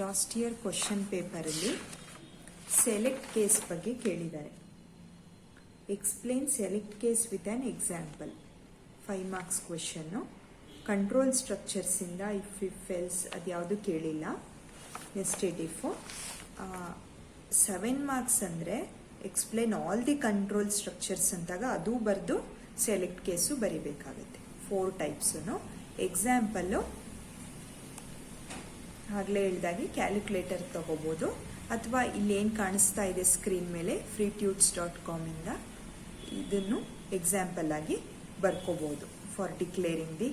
Last year question ಪೇಪರಲ್ಲಿ select case ಬಗ್ಗೆ ಕೇಳಿದ್ದಾರೆ. Explain select case with an example. 5 marks question. Control ಸ್ಟ್ರಕ್ಚರ್ಸಿಂದ if else ಅದು ಯಾವುದು ಕೇಳಿಲ್ಲ. ನೆಸ್ಟೆಡ್ ಇಫು 7 ಮಾರ್ಕ್ಸ್ ಅಂದರೆ explain all the control structures ಅಂತಾಗ ಅದು ಬರೆದು ಸೆಲೆಕ್ಟ್ ಕೇಸು ಬರಿಬೇಕಾಗುತ್ತೆ. 4 ಟೈಪ್ಸು. ಎಕ್ಸಾಂಪಲ್ಲು ಆಗಲೇ ಹೇಳಿದಾಗೆ ಕ್ಯಾಲ್ಕುಲೇಟರ್ ತಗೋಬೋದು, ಅಥವಾ ಇಲ್ಲೇನು ಕಾಣಿಸ್ತಾ ಇದೆ ಸ್ಕ್ರೀನ್ ಮೇಲೆ freetudes.com ಇಂದ ಇದನ್ನು ಎಕ್ಸಾಂಪಲ್ ಆಗಿ ಬರ್ಕೋಬೋದು for declaring the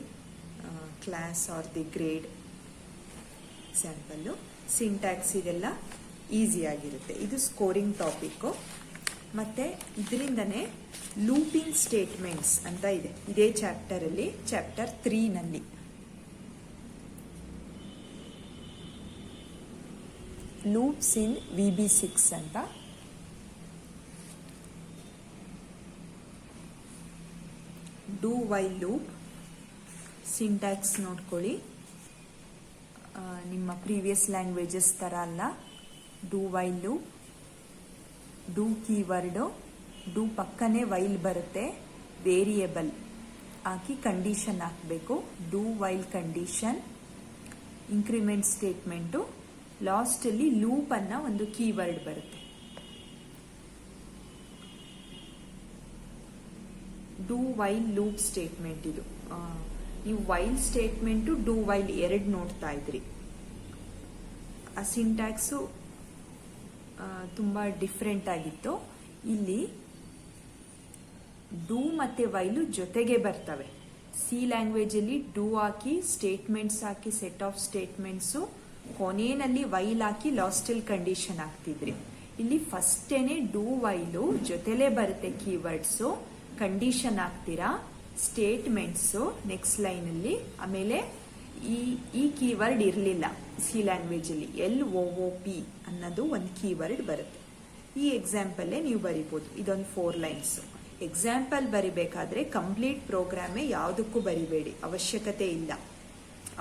class or the grade. Example syntax ಇದೆಲ್ಲ ಈಸಿ ಆಗಿರುತ್ತೆ. ಇದು ಸ್ಕೋರಿಂಗ್ ಟಾಪಿಕ್ಕು. ಮತ್ತು ಇದರಿಂದನೇ ಲೂಪಿಂಗ್ ಸ್ಟೇಟ್ಮೆಂಟ್ಸ್ ಅಂತ ಇದೆ ಇದೇ ಚಾಪ್ಟರಲ್ಲಿ, ಚಾಪ್ಟರ್ 3ನಲ್ಲಿ. ಲೂಪ್ಸ್ ಇನ್ VB6 ಅಂತ. ಡೂ ವೈಲ್ ಲೂಪ್ ಸಿಂಟ್ಯಾಕ್ಸ್ ನೋಡ್ಕೊಳ್ಳಿ. ನಿಮ್ಮ ಪ್ರೀವಿಯಸ್ ಲ್ಯಾಂಗ್ವೇಜಸ್ ಥರ ಅಲ್ಲ. Do while loop, do keyword, do ಪಕ್ಕನೇ ವೈಲ್ ಬರುತ್ತೆ, ವೇರಿಯೇಬಲ್ ಹಾಕಿ ಕಂಡೀಷನ್ ಹಾಕಬೇಕು. Do while condition, increment statement, ಲಾಸ್ಟಲ್ಲಿ ಲೂಪ್ ಅನ್ನ ಒಂದು ಕೀವರ್ಡ್ ಬರುತ್ತೆ. ಡೂ ವೈಲ್ ಲೂಪ್ ಸ್ಟೇಟ್ಮೆಂಟ್ ಇದು. ನೀವು ವೈಲ್ ಸ್ಟೇಟ್ಮೆಂಟು ಡೂ ವೈಲ್ 2 ನೋಡ್ತಾ ಇದ್ರಿ. ಆ ಸಿಂಟ್ಯಾಕ್ಸು ತುಂಬ ಡಿಫ್ರೆಂಟ್ ಆಗಿತ್ತು. ಇಲ್ಲಿ ಡೂ ಮತ್ತೆ ವೈಲು ಜೊತೆಗೆ ಬರ್ತವೆ. ಸಿ ಲ್ಯಾಂಗ್ವೇಜಲ್ಲಿ ಡೂ ಹಾಕಿ ಸ್ಟೇಟ್ಮೆಂಟ್ಸ್ ಹಾಕಿ ಸೆಟ್ ಆಫ್ ಸ್ಟೇಟ್ಮೆಂಟ್ಸು, ಕೊನೆಯಲ್ಲಿ ವೈಲ್ ಹಾಕಿ ಲಾಸ್ಟಲ್ಲಿ ಕಂಡೀಷನ್ ಹಾಕ್ತಿದ್ರಿ. ಇಲ್ಲಿ ಫಸ್ಟೇನೆ ಡೂ ವೈಲು ಜೊತೆಲೇ ಬರುತ್ತೆ ಕೀವರ್ಡ್ಸು, ಕಂಡೀಷನ್ ಹಾಕ್ತೀರಾ, ಸ್ಟೇಟ್ಮೆಂಟ್ಸು ನೆಕ್ಸ್ಟ್ ಲೈನಲ್ಲಿ. ಆಮೇಲೆ ಈ ಕೀವರ್ಡ್ ಇರಲಿಲ್ಲ ಸಿ ಲ್ಯಾಂಗ್ವೇಜಲ್ಲಿ, LOOP ಅನ್ನೋದು ಒಂದು ಕೀವರ್ಡ್ ಬರುತ್ತೆ. ಈ ಎಕ್ಸಾಂಪಲ್ಲೇ ನೀವು ಬರಿಬೋದು. ಇದೊಂದು 4 ಲೈನ್ಸ್. ಎಕ್ಸಾಂಪಲ್ ಬರಿಬೇಕಾದ್ರೆ ಕಂಪ್ಲೀಟ್ ಪ್ರೋಗ್ರಾಮೇ ಯಾವುದಕ್ಕೂ ಬರಿಬೇಡಿ, ಅವಶ್ಯಕತೆ ಇಲ್ಲ.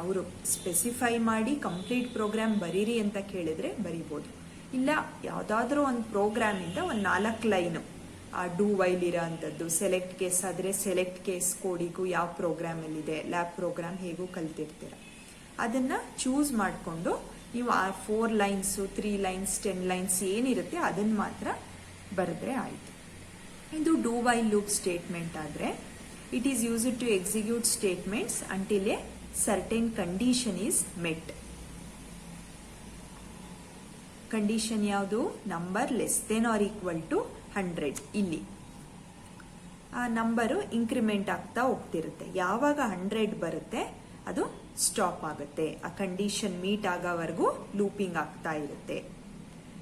ಅವರು ಸ್ಪೆಸಿಫೈ ಮಾಡಿ ಕಂಪ್ಲೀಟ್ ಪ್ರೋಗ್ರಾಮ್ ಬರೀರಿ ಅಂತ ಕೇಳಿದ್ರೆ ಬರಿಬೋದು. ಇಲ್ಲ ಯಾವುದಾದ್ರೂ ಒಂದು ಪ್ರೋಗ್ರಾಮಿಂದ ಒಂದು 4 ಲೈನು ಆ ಡೂ ವೈಲ್ ಇರೋ ಅಂಥದ್ದು. ಸೆಲೆಕ್ಟ್ ಕೇಸ್ ಆದರೆ ಸೆಲೆಕ್ಟ್ ಕೇಸ್ ಕೋಡಿಗೂ ಯಾವ ಪ್ರೋಗ್ರಾಮಲ್ಲಿದೆ, ಲ್ಯಾಬ್ ಪ್ರೋಗ್ರಾಮ್ ಹೇಗೂ ಕಲ್ತಿರ್ತೀರ, ಅದನ್ನು ಚೂಸ್ ಮಾಡಿಕೊಂಡು ನೀವು ಆ 4 ಲೈನ್ಸು 3 ಲೈನ್ಸ್ 10 ಲೈನ್ಸ್ ಏನಿರುತ್ತೆ ಅದನ್ನು ಮಾತ್ರ ಬರೆದ್ರೆ ಆಯಿತು. ಇದು ಡೂ ವೈಲ್ ಲೂಪ್ ಸ್ಟೇಟ್ಮೆಂಟ್ ಆದರೆ it is used to execute statements until a certain condition is met. Condition ಯಾವುದು? Number less than or equal to 100. ಇಲ್ಲಿ ಆ ನಂಬರು ಇನ್ಕ್ರಿಮೆಂಟ್ ಆಗ್ತಾ ಹೋಗ್ತಿರುತ್ತೆ. ಯಾವಾಗ 100 ಬರುತ್ತೆ ಅದು ಸ್ಟಾಪ್ ಆಗುತ್ತೆ. ಆ ಕಂಡೀಷನ್ ಮೀಟ್ ಆಗೋವರೆಗೂ ಲೂಪಿಂಗ್ ಆಗ್ತಾ ಇರುತ್ತೆ.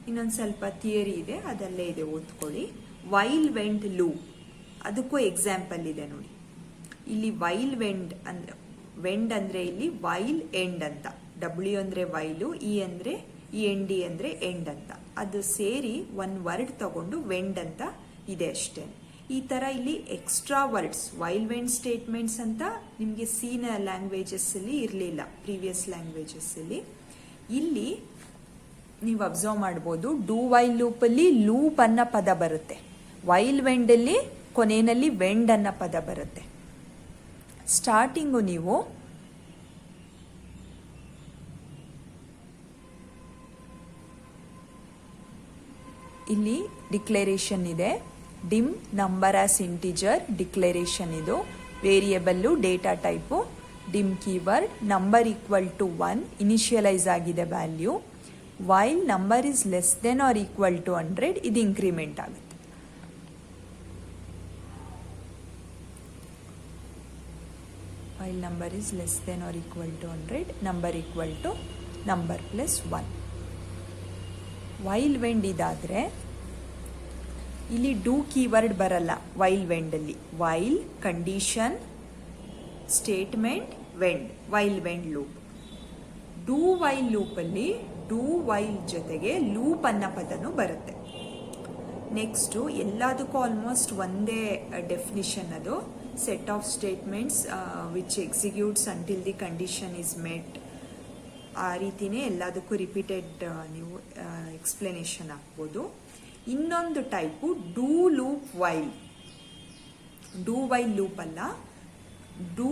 ಇನ್ನೊಂದು ಸ್ವಲ್ಪ ಥಿಯರಿ ಇದೆ, ಅದಲ್ಲೇ ಇದೆ, ಓದ್ಕೊಳ್ಳಿ. ವೈಲ್ ವೆಂಡ್ ಲೂಪ್, ಅದಕ್ಕೂ ಎಕ್ಸಾಂಪಲ್ ಇದೆ ನೋಡಿ. ಇಲ್ಲಿ ವೈಲ್ ವೆಂಡ್ ಅಂದ್ರೆ, ವೆಂಡ್ ಅಂದ್ರೆ ಇಲ್ಲಿ ವೈಲ್ ಎಂಡ್ ಅಂತ. W ಅಂದ್ರೆ ವೈಲು, E ಅಂದ್ರೆ END ಅಂದ್ರೆ ಎಂಡ್ ಅಂತ. ಅದು ಸೇರಿ ಒಂದು ವರ್ಡ್ ತಗೊಂಡು ವೆಂಡ್ ಅಂತ ಇದೆ ಅಷ್ಟೇ. ಈ ತರ ಇಲ್ಲಿ extra words while went statements ಅಂತ ನಿಮಗೆ ಸಿನ ಲ್ಯಾಂಗ್ವೇಜಸ್ ಅಲ್ಲಿ ಇರಲಿಲ್ಲ, ಪ್ರೀವಿಯಸ್ ಲ್ಯಾಂಗ್ವೇಜಸ್ ಅಲ್ಲಿ. ಇಲ್ಲಿ ನೀವು ಅಬ್ಸರ್ವ್ ಮಾಡ್ಬೋದು, ಡೂ ವೈಲ್ ಲೂಪ್ ಅಲ್ಲಿ ಲೂಪ್ ಅನ್ನೋ ಪದ ಬರುತ್ತೆ, ವೈಲ್ ವೆಂಡ್ ಅಲ್ಲಿ ಕೊನೆಯಲ್ಲಿ ವೆಂಡ್ ಅನ್ನೋ ಪದ ಬರುತ್ತೆ. ಸ್ಟಾರ್ಟಿಂಗು ನೀವು ಇಲ್ಲಿ ಡಿಕ್ಲರೇಷನ್ ಇದೆ, dim number as integer declaration. ಇದು variable data type, dim keyword, number equal to 1 initialize ಆಗಿದೆ value. While number is less than or equal to 100 ಇದು ಇನ್ಕ್ರಿಮೆಂಟ್ ಆಗುತ್ತೆ. While number is less than or equal to 100, number equal to number plus 1. While wend ಇದಾದರೆ ಇಲ್ಲಿ do keyword ಬರಲ್ಲ while ವೆಂಡಲ್ಲಿ. While condition statement wend, while wend loop. Do while ಲೂಪಲ್ಲಿ do while ಜೊತೆಗೆ loop ಅನ್ನೋ ಪದನೂ ಬರುತ್ತೆ. Next ಎಲ್ಲದಕ್ಕೂ almost ಒಂದೇ ಡೆಫಿನಿಷನ್. ಅದು set of statements which executes until the condition is met. ಆ ರೀತಿನೇ ಎಲ್ಲದಕ್ಕೂ ರಿಪೀಟೆಡ್ ನೀವು ಎಕ್ಸ್ಪ್ಲನೇಷನ್ ಹಾಕ್ಬೋದು. ಇನ್ನೊಂದು type do loop while. Do while loop ಅಲ್ಲ, ಡೂ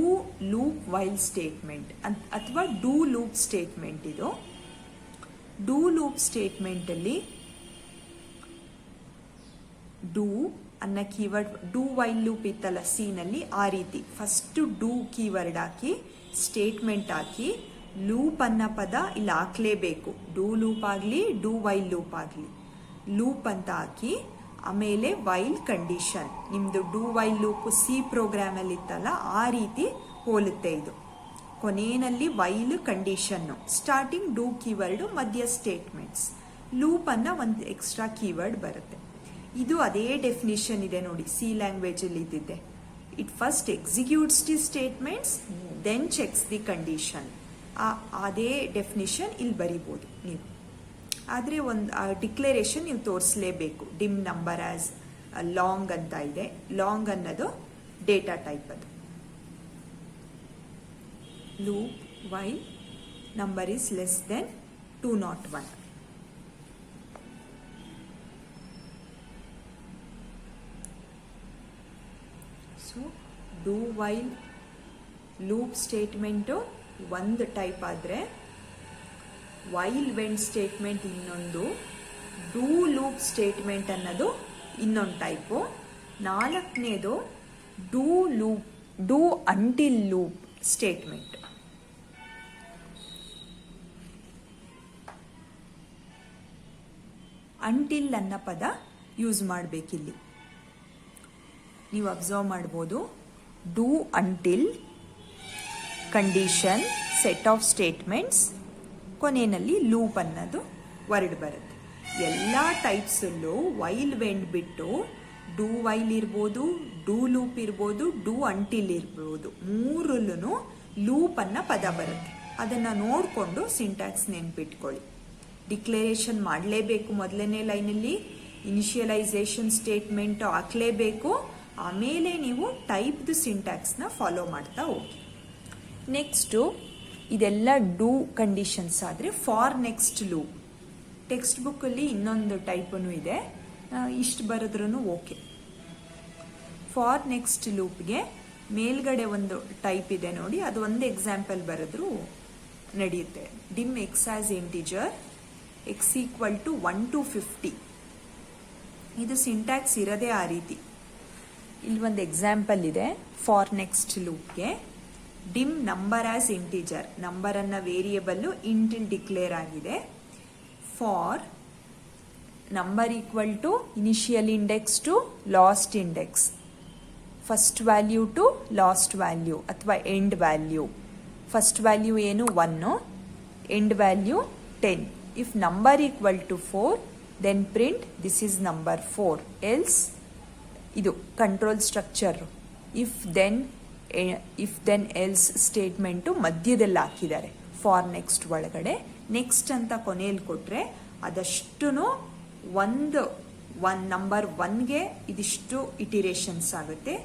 ಲೂಪ್ ವೈಲ್ ಸ್ಟೇಟ್ಮೆಂಟ್ ಅಥವಾ ಡೂ ಲೂಪ್ ಸ್ಟೇಟ್ಮೆಂಟ್. ಇದು ಡೂ ಲೂಪ್ ಸ್ಟೇಟ್ಮೆಂಟಲ್ಲಿ ಡೂ ಅನ್ನೋ ಕೀವರ್ಡ್, ಡೂ ವೈಲ್ ಲೂಪ್ ಇತ್ತಲ್ಲ ಸೀನಲ್ಲಿ, ಆ ರೀತಿ first do keyword hockey statement hockey loop ಅನ್ನೋ ಪದ ಇಲ್ಲಿ ಹಾಕ್ಲೇಬೇಕು. ಡೂ ಲೂಪ್ ಆಗಲಿ ಡೂ ವೈಲ್ ಲೂಪ್ ಆಗಲಿ ಲೂಪ್ ಅಂತ ಹಾಕಿ ಆಮೇಲೆ ವೈಲ್ ಕಂಡೀಷನ್. ನಿಮ್ಮದು ಡೂ ವೈಲ್ ಲೂಪ್ ಸಿ ಪ್ರೋಗ್ರಾಮಲ್ಲಿ ಇತ್ತಲ್ಲ ಆ ರೀತಿ ಹೋಲುತ್ತೆ ಇದು. ಕೊನೆಯಲ್ಲಿ while condition, starting do keyword, ಮಧ್ಯ ಸ್ಟೇಟ್ಮೆಂಟ್ಸ್, ಲೂಪ್ ಅನ್ನೋ ಒಂದು ಎಕ್ಸ್ಟ್ರಾ ಕೀವರ್ಡ್ ಬರುತ್ತೆ. ಇದು ಅದೇ ಡೆಫಿನಿಷನ್ ಇದೆ ನೋಡಿ ಸಿ ಲ್ಯಾಂಗ್ವೇಜಲ್ಲಿ ಇದ್ದಿದೆ. It first executes the statements then checks the condition. ಅದೇ ಡೆಫಿನಿಷನ್ ಇಲ್ಲಿ ಬರಿಬೋದು ನೀವು. ಆದರೆ ಒಂದು ಡಿಕ್ಲರೇಷನ್ ನೀವು ತೋರಿಸಲೇಬೇಕು. ಡಿಮ್ ನಂಬರ್ ಆಸ್ ಲಾಂಗ್ ಅಂತ ಇದೆ. ಲಾಂಗ್ ಅನ್ನೋದು ಡೇಟಾ ಟೈಪ್. ಅದು loop while number is less than 201. So do while loop statement ಒಂದು ಟೈಪ್ ಆದರೆ ವೈಲ್ ವೆಂಟ್ ಸ್ಟೇಟ್ಮೆಂಟ್ ಇನ್ನೊಂದು, ಡೂ ಲೂಪ್ ಸ್ಟೇಟ್ಮೆಂಟ್ ಅನ್ನೋದು ಇನ್ನೊಂದು ಟೈಪು. ನಾಲ್ಕನೇದು do loop, do until loop statement. Until ಅನ್ನೋ ಪದ ಯೂಸ್ ಮಾಡಬೇಕಿಲ್ಲಿ. ನೀವು ಅಬ್ಸರ್ವ್ ಮಾಡ್ಬೋದು. Do until condition set of statements, ಕೊನೆಯಲ್ಲಿ ಲೂಪ್ ಅನ್ನೋದು ವರ್ಡ್ ಬರುತ್ತೆ. ಎಲ್ಲ ಟೈಪ್ಸಲ್ಲೂ ವೈಲ್ ವೆಂಟ್ ಬಿಟ್ಟು ಡೂ ವೈಲ್ ಇರ್ಬೋದು, ಡೂ ಲೂಪ್ ಇರ್ಬೋದು, ಡೂ ಅಂಟಿಲ್ ಇರ್ಬೋದು, ಮೂರಲ್ಲೂ ಲೂಪ್ ಅನ್ನೋ ಪದ ಬರುತ್ತೆ. ಅದನ್ನು ನೋಡಿಕೊಂಡು ಸಿಂಟ್ಯಾಕ್ಸ್ ನೆನ್ಪಿಟ್ಕೊಳ್ಳಿ. ಡಿಕ್ಲರೇಷನ್ ಮಾಡಲೇಬೇಕು. ಮೊದಲನೇ ಲೈನಲ್ಲಿ ಇನಿಷಿಯಲೈಸೇಷನ್ ಸ್ಟೇಟ್ಮೆಂಟ್ ಹಾಕಲೇಬೇಕು. ಆಮೇಲೆ ನೀವು ಟೈಪ್ದು ಸಿಂಟ್ಯಾಕ್ಸ್ನ ಫಾಲೋ ಮಾಡ್ತಾ ಹೋಗಿ. ನೆಕ್ಸ್ಟು ಇದೆಲ್ಲ ಡೂ ಕಂಡೀಷನ್ಸ್ ಆದರೆ ಫಾರ್ ನೆಕ್ಸ್ಟ್ ಲೂಪ್. ಟೆಕ್ಸ್ಟ್ ಬುಕ್ಕಲ್ಲಿ ಇನ್ನೊಂದು ಟೈಪೂ ಇದೆ, ಇಷ್ಟು ಬರೆದ್ರೂ ಓಕೆ. ಫಾರ್ ನೆಕ್ಸ್ಟ್ ಲೂಪ್ಗೆ ಮೇಲ್ಗಡೆ ಒಂದು ಟೈಪ್ ಇದೆ ನೋಡಿ, ಅದು ಒಂದು ಎಕ್ಸಾಂಪಲ್ ಬರೆದ್ರೂ ನಡೆಯುತ್ತೆ. Dim x as integer x equal to 1 to 50. ಇದು ಸಿಂಟ್ಯಾಕ್ಸ್ ಇರೋದೇ ಆ ರೀತಿ. ಇಲ್ಲಿ ಒಂದು ಎಕ್ಸಾಂಪಲ್ ಇದೆ ಫಾರ್ ನೆಕ್ಸ್ಟ್ ಲೂಪ್ಗೆ. Dim number as integer, number ಅನ್ನ ವೇರಿಯೇಬಲ್ಲು ಇಂಟಿಲ್ ಡಿಕ್ಲೇರ್ ಆಗಿದೆ. For number equal to initial index to last index, first value to last value ಅಥವಾ ಎಂಡ್ ವ್ಯಾಲ್ಯೂ. ಫಸ್ಟ್ ವ್ಯಾಲ್ಯೂ ಏನು 1, end value 10. If number equal to 4 then print this is number 4. Else ಇದು control structure. If then else statement ಮಧ್ಯದಲ್ಲಿ ಹಾಕಿದ್ದಾರೆ for next ಒಳಗಡೆ. Next ಅಂತ ಕೊನೆಯಲ್ಲಿ ಕೊಟ್ಟರೆ ಅದಷ್ಟು ಒಂದು ನಂಬರ್ 1ಗೆ ಇದಿಷ್ಟು ಇಟಿರೇಷನ್ಸ್ ಆಗುತ್ತೆ,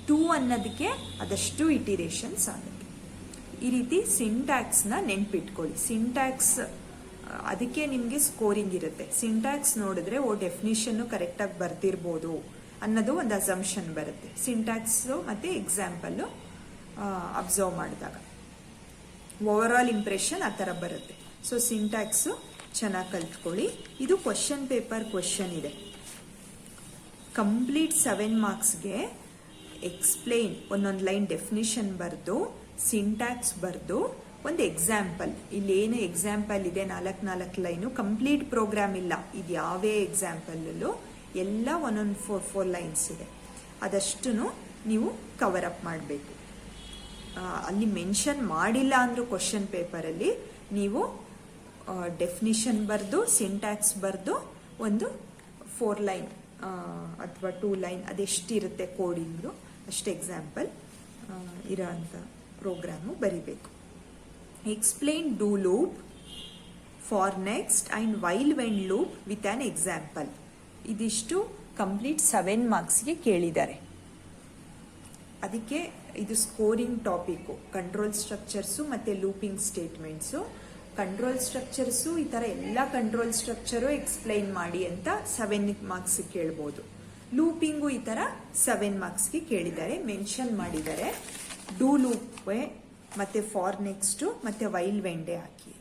2 ಅನ್ನೋದಕ್ಕೆ ಅದಷ್ಟು ಇಟಿರೇಷನ್ಸ್ ಆಗುತ್ತೆ. ಈ ರೀತಿ ಸಿಂಟ್ಯಾಕ್ಸ್ನ ನೆನ್ಪಿಟ್ಕೊಳ್ಳಿ. ಸಿಂಟ್ಯಾಕ್ಸ್ ಅದಕ್ಕೆ ನಿಮಗೆ ಸ್ಕೋರಿಂಗ್ ಇರುತ್ತೆ. ಸಿಂಟ್ಯಾಕ್ಸ್ ನೋಡಿದ್ರೆ ಡೆಫಿನಿಷನ್ನು ಕರೆಕ್ಟಾಗಿ ಬರ್ದಿರ್ಬೋದು ಅನ್ನೋದು ಒಂದು ಅಸಂಪ್ಷನ್ ಬರುತ್ತೆ. ಸಿಂಟ್ಯಾಕ್ಸು ಮತ್ತು ಎಕ್ಸಾಂಪಲ್ಲು ಅಬ್ಸರ್ವ್ ಮಾಡಿದಾಗ ಓವರ್ ಆಲ್ ಇಂಪ್ರೆಷನ್ ಆ ಥರ ಬರುತ್ತೆ. ಸೊ ಸಿಂಟ್ಯಾಕ್ಸು ಚೆನ್ನಾಗಿ ಕಲ್ತ್ಕೊಳ್ಳಿ. ಇದು ಕ್ವಶನ್ ಪೇಪರ್ ಕ್ವಶನ್ ಇದೆ. ಕಂಪ್ಲೀಟ್ 7 ಮಾರ್ಕ್ಸ್ಗೆ ಎಕ್ಸ್ಪ್ಲೈನ್ ಒಂದೊಂದು ಲೈನ್ ಡೆಫಿನಿಷನ್ ಬರೆದು ಸಿಂಟ್ಯಾಕ್ಸ್ ಬರೆದು ಒಂದು ಎಕ್ಸಾಂಪಲ್. ಇಲ್ಲೇನು ಎಕ್ಸಾಂಪಲ್ ಇದೆ 4 ಲೈನು, ಕಂಪ್ಲೀಟ್ ಪ್ರೋಗ್ರಾಮ್ ಇಲ್ಲ. ಇದು ಯಾವೇ ಎಕ್ಸಾಂಪಲ್ಲೂ ಎಲ್ಲ ಒಂದೊಂದು 4 ಲೈನ್ಸ್ ಇದೆ. ಅದಷ್ಟು ನೀವು ಕವರ್ ಅಪ್ ಮಾಡಬೇಕು. ಅಲ್ಲಿ ಮೆನ್ಷನ್ ಮಾಡಿಲ್ಲ ಅಂದರೂ ಕ್ವಶನ್ ಪೇಪರಲ್ಲಿ ನೀವು ಡೆಫಿನಿಷನ್ ಬರೆದು ಸಿಂಟ್ಯಾಕ್ಸ್ ಬರೆದು ಒಂದು 4 ಲೈನ್ ಅಥವಾ 2 ಲೈನ್ ಅದೆಷ್ಟಿರುತ್ತೆ ಕೋಡಿಂಗು ಅಷ್ಟು ಎಕ್ಸಾಂಪಲ್ ಇರೋ ಅಂಥ ಪ್ರೋಗ್ರಾಮು ಬರಿಬೇಕು. Explain do loop, for next and while when loop with an example. ಇದಿಷ್ಟು ಕಂಪ್ಲೀಟ್ 7 ಮಾರ್ಕ್ಸ್ಗೆ ಕೇಳಿದ್ದಾರೆ. ಅದಕ್ಕೆ ಇದು ಸ್ಕೋರಿಂಗ್ ಟಾಪಿಕ್ಕು. ಕಂಟ್ರೋಲ್ ಸ್ಟ್ರಕ್ಚರ್ಸು ಮತ್ತು ಲೂಪಿಂಗ್ ಸ್ಟೇಟ್ಮೆಂಟ್ಸು ಕಂಟ್ರೋಲ್ ಸ್ಟ್ರಕ್ಚರ್ಸು ಈ ಥರ ಎಲ್ಲ ಕಂಟ್ರೋಲ್ ಸ್ಟ್ರಕ್ಚರು ಎಕ್ಸ್ಪ್ಲೈನ್ ಮಾಡಿ ಅಂತ 7 ಮಾರ್ಕ್ಸ್ ಕೇಳ್ಬೋದು. ಲೂಪಿಂಗು ಈ ಥರ 7 ಮಾರ್ಕ್ಸ್ಗೆ ಕೇಳಿದ್ದಾರೆ, ಮೆನ್ಷನ್ ಮಾಡಿದ್ದಾರೆ. ಡೂ ಲೂಪ್ ಮತ್ತೆ ಫಾರ್ ನೆಕ್ಸ್ಟ್ ಮತ್ತೆ ವೈಲ್ ವೆಂಡೆ ಹಾಕಿ.